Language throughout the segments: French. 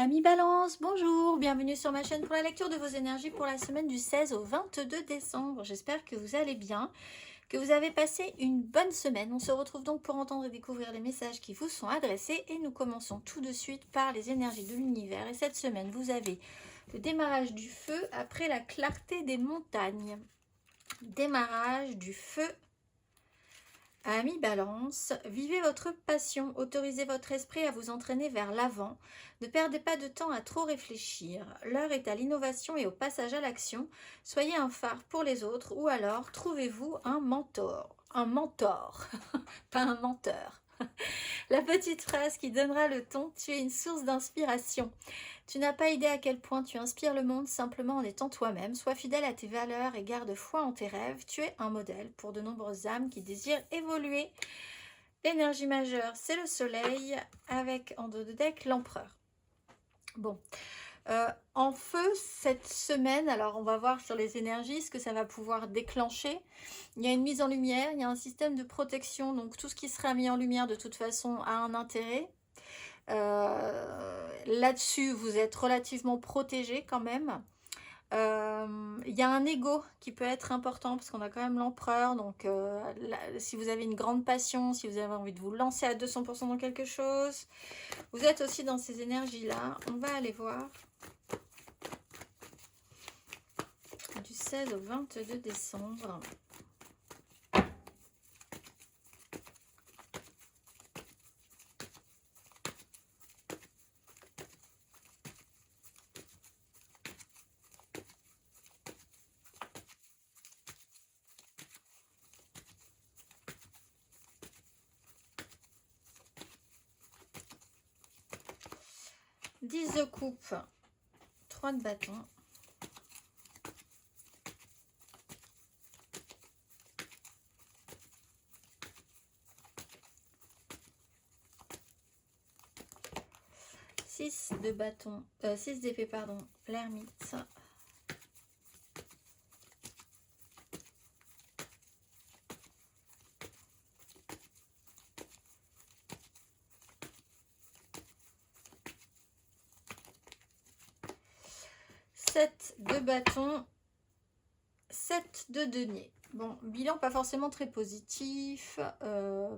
Amis Balance, bonjour, bienvenue sur ma chaîne pour la lecture de vos énergies pour la semaine du 16 au 22 décembre. J'espère que vous allez bien, que vous avez passé une bonne semaine. On se retrouve donc pour entendre et découvrir les messages qui vous sont adressés et nous commençons tout de suite par les énergies de l'univers. Et cette semaine, vous avez le démarrage du feu après la clarté des montagnes. Démarrage du feu. Amis Balance, vivez votre passion, autorisez votre esprit à vous entraîner vers l'avant. Ne perdez pas de temps à trop réfléchir. L'heure est à l'innovation et au passage à l'action. Soyez un phare pour les autres ou alors trouvez-vous un mentor. Un mentor, pas un menteur. La petite phrase qui donnera le ton, tu es une source d'inspiration. Tu n'as pas idée à quel point tu inspires le monde simplement en étant toi-même. Sois fidèle à tes valeurs et garde foi en tes rêves. Tu es un modèle pour de nombreuses âmes qui désirent évoluer. L'énergie majeure, c'est le soleil avec en dos de deck l'empereur. Bon, en feu cette semaine, alors on va voir sur les énergies ce que ça va pouvoir déclencher. Il y a une mise en lumière, il y a un système de protection, donc tout ce qui sera mis en lumière de toute façon a un intérêt. Là-dessus, vous êtes relativement protégé quand même. Il y a un ego qui peut être important parce qu'on a quand même l'empereur. Donc, là, si vous avez une grande passion, si vous avez envie de vous lancer à 200% dans quelque chose, vous êtes aussi dans ces énergies-là. On va aller voir du 16 au 22 décembre. Dix de coupe, 3 de bâton. Six de bâton, 6 d'épée, pardon, l'ermite. Sept de bâton, 7 de denier. Bon, bilan pas forcément très positif.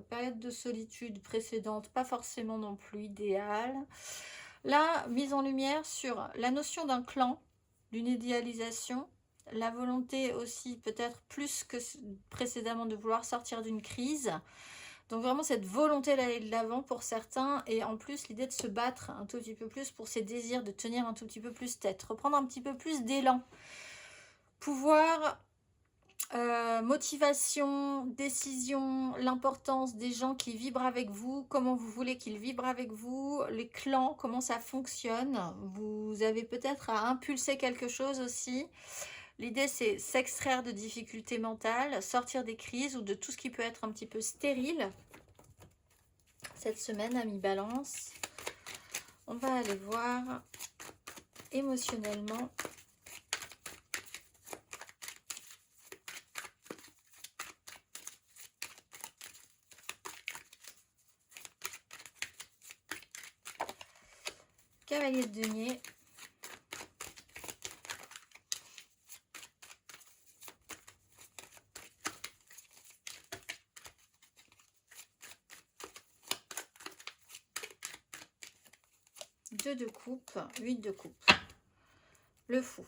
Période de solitude précédente, pas forcément non plus idéale. Là, mise en lumière sur la notion d'un clan, d'une idéalisation, la volonté aussi peut-être plus que précédemment de vouloir sortir d'une crise. Donc vraiment cette volonté d'aller de l'avant pour certains, et en plus l'idée de se battre un tout petit peu plus pour ses désirs, de tenir un tout petit peu plus tête, reprendre un petit peu plus d'élan. Pouvoir, motivation, décision, l'importance des gens qui vibrent avec vous, comment vous voulez qu'ils vibrent avec vous, les clans, comment ça fonctionne. Vous avez peut-être à impulser quelque chose aussi. L'idée, c'est s'extraire de difficultés mentales, sortir des crises ou de tout ce qui peut être un petit peu stérile. Cette semaine, amis Balance, on va aller voir émotionnellement. Cavalier de denier. Deux de coupe, 8 de coupe. Le fou.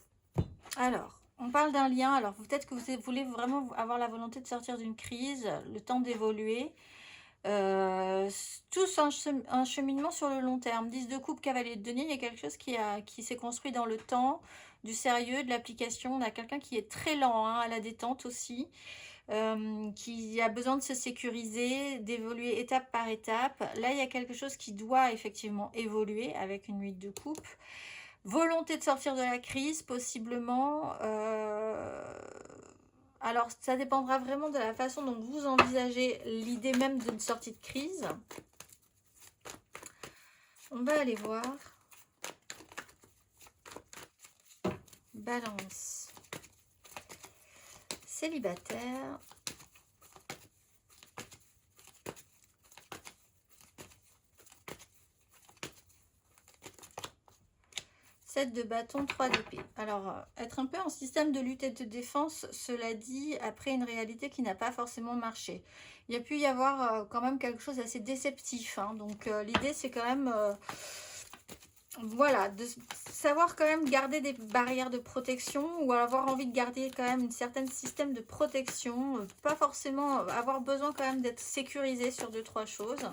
Alors, on parle d'un lien. Alors, peut-être que vous voulez vraiment avoir la volonté de sortir d'une crise, le temps d'évoluer. Tous un cheminement sur le long terme. 10 de coupe, cavalier de denier, il y a quelque chose qui s'est construit dans le temps, du sérieux, de l'application. On a quelqu'un qui est très lent à la détente aussi, qui a besoin de se sécuriser, d'évoluer étape par étape. Là, il y a quelque chose qui doit effectivement évoluer avec une 8 de coupe. Volonté de sortir de la crise, possiblement. Alors, ça dépendra vraiment de la façon dont vous envisagez l'idée même d'une sortie de crise. On va aller voir. Balance. Célibataire. 7 de bâton, 3 d'épée. Alors, être un peu en système de lutte et de défense, cela dit, après une réalité qui n'a pas forcément marché. Il y a pu y avoir quand même quelque chose d'assez déceptif. Hein. Donc, l'idée, c'est quand même, voilà, de savoir quand même garder des barrières de protection ou avoir envie de garder quand même un certain système de protection. Pas forcément avoir besoin quand même d'être sécurisé sur 2-3 choses.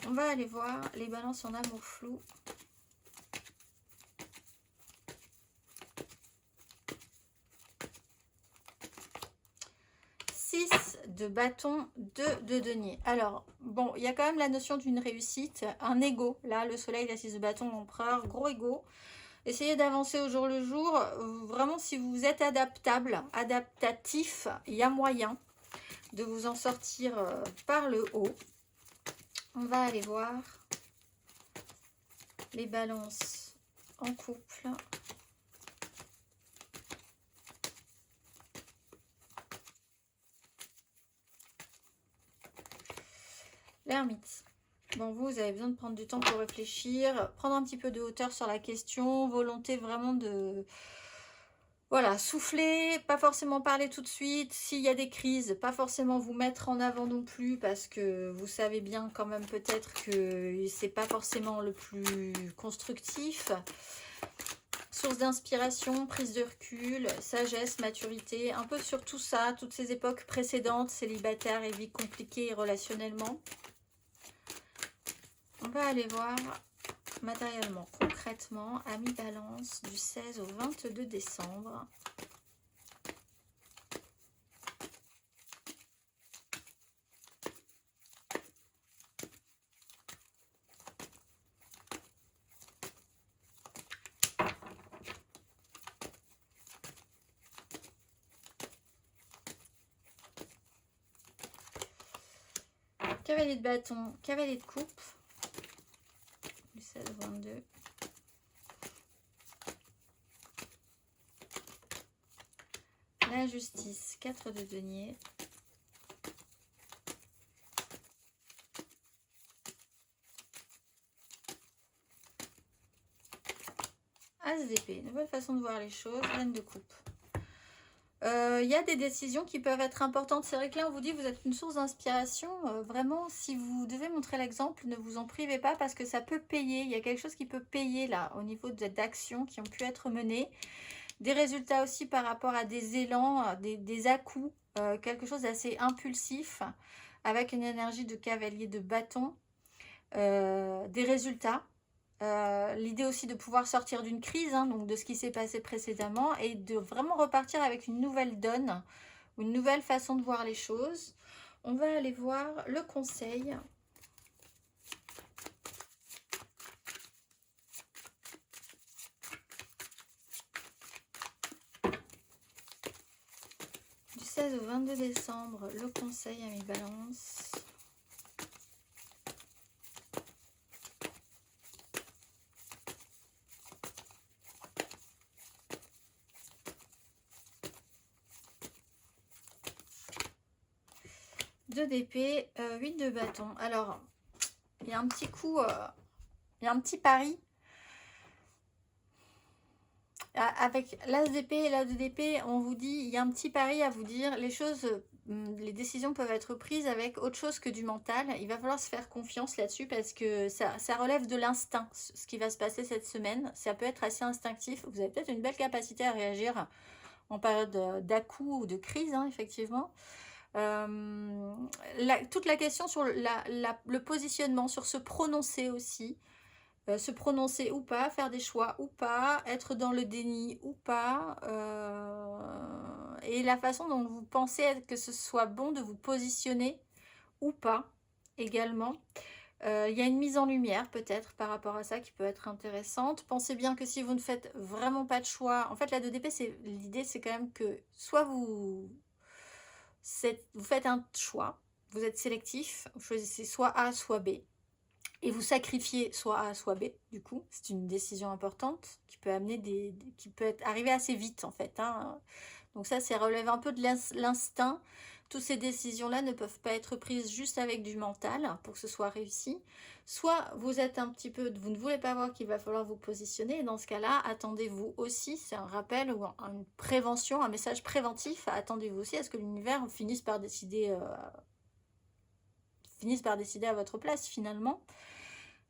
On va aller voir les balances en amour flou. 6 de bâton, 2 de denier. Alors, bon, il y a quand même la notion d'une réussite, un ego. Là, le soleil, la 6 de bâton, l'empereur, gros ego. Essayez d'avancer au jour le jour. Vraiment, si vous êtes adaptable, adaptatif, il y a moyen de vous en sortir par le haut. On va aller voir les balances en couple. L'ermite. Bon, vous avez besoin de prendre du temps pour réfléchir, prendre un petit peu de hauteur sur la question, volonté vraiment de... Voilà, souffler, pas forcément parler tout de suite. S'il y a des crises, pas forcément vous mettre en avant non plus parce que vous savez bien quand même peut-être que c'est pas forcément le plus constructif. Source d'inspiration, prise de recul, sagesse, maturité, un peu sur tout ça, toutes ces époques précédentes, célibataires et vie compliquée relationnellement. On va aller voir matériellement, concrètement, Amis Balance du 16 au 22 décembre. Cavalier de bâton, cavalier de coupe. Du 16 au 22. La justice, 4 de denier. As d'épée, nouvelle façon de voir les choses, reine de coupe. Il y a des décisions qui peuvent être importantes. C'est vrai que là, on vous dit vous êtes une source d'inspiration. Vraiment, si vous devez montrer l'exemple, ne vous en privez pas parce que ça peut payer. Il y a quelque chose qui peut payer là, au niveau d'actions qui ont pu être menées. Des résultats aussi par rapport à des élans, des à-coups, quelque chose d'assez impulsif, avec une énergie de cavalier de bâton. Des résultats. L'idée aussi de pouvoir sortir d'une crise, hein, donc de ce qui s'est passé précédemment, et de vraiment repartir avec une nouvelle donne, une nouvelle façon de voir les choses. On va aller voir le conseil. Du 16 au 22 décembre, le conseil à mes balances. Deux d'épée, 8 de bâton. Alors, il y a un petit coup, il y a un petit pari. Avec l'as d'épée et l'as d'épée, on vous dit, il y a un petit pari à vous dire, les choses, les décisions peuvent être prises avec autre chose que du mental. Il va falloir se faire confiance là-dessus parce que ça relève de l'instinct, ce qui va se passer cette semaine. Ça peut être assez instinctif. Vous avez peut-être une belle capacité à réagir en période d'à-coups ou de crise, hein, effectivement. Toute la question sur le positionnement, sur se prononcer aussi. Se prononcer ou pas, faire des choix ou pas, être dans le déni ou pas, et la façon dont vous pensez que ce soit bon de vous positionner ou pas également. Il y a une mise en lumière peut-être par rapport à ça qui peut être intéressante. Pensez bien que si vous ne faites vraiment pas de choix, en fait la 2DP, l'idée c'est quand même que soit vous faites un choix, vous êtes sélectif, vous choisissez soit A soit B, et vous sacrifiez soit A soit B, du coup, c'est une décision importante qui peut amener qui peut arriver assez vite en fait, hein. Donc ça, c'est relève un peu de l'instinct. Toutes ces décisions-là ne peuvent pas être prises juste avec du mental pour que ce soit réussi. Soit vous êtes un petit peu, vous ne voulez pas voir qu'il va falloir vous positionner. Et dans ce cas-là, attendez-vous aussi, c'est un rappel ou une prévention, un message préventif. Attendez-vous aussi à ce que l'univers finisse par décider à votre place finalement.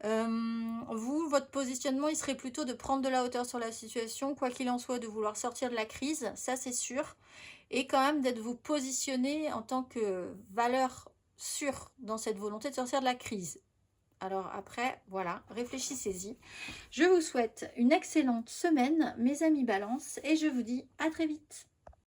Vous, votre positionnement, il serait plutôt de prendre de la hauteur sur la situation, quoi qu'il en soit, de vouloir sortir de la crise, ça c'est sûr, et quand même d'être vous positionner en tant que valeur sûre dans cette volonté de sortir de la crise. Alors après, voilà, réfléchissez-y. Je vous souhaite une excellente semaine, mes amis Balance, et je vous dis à très vite.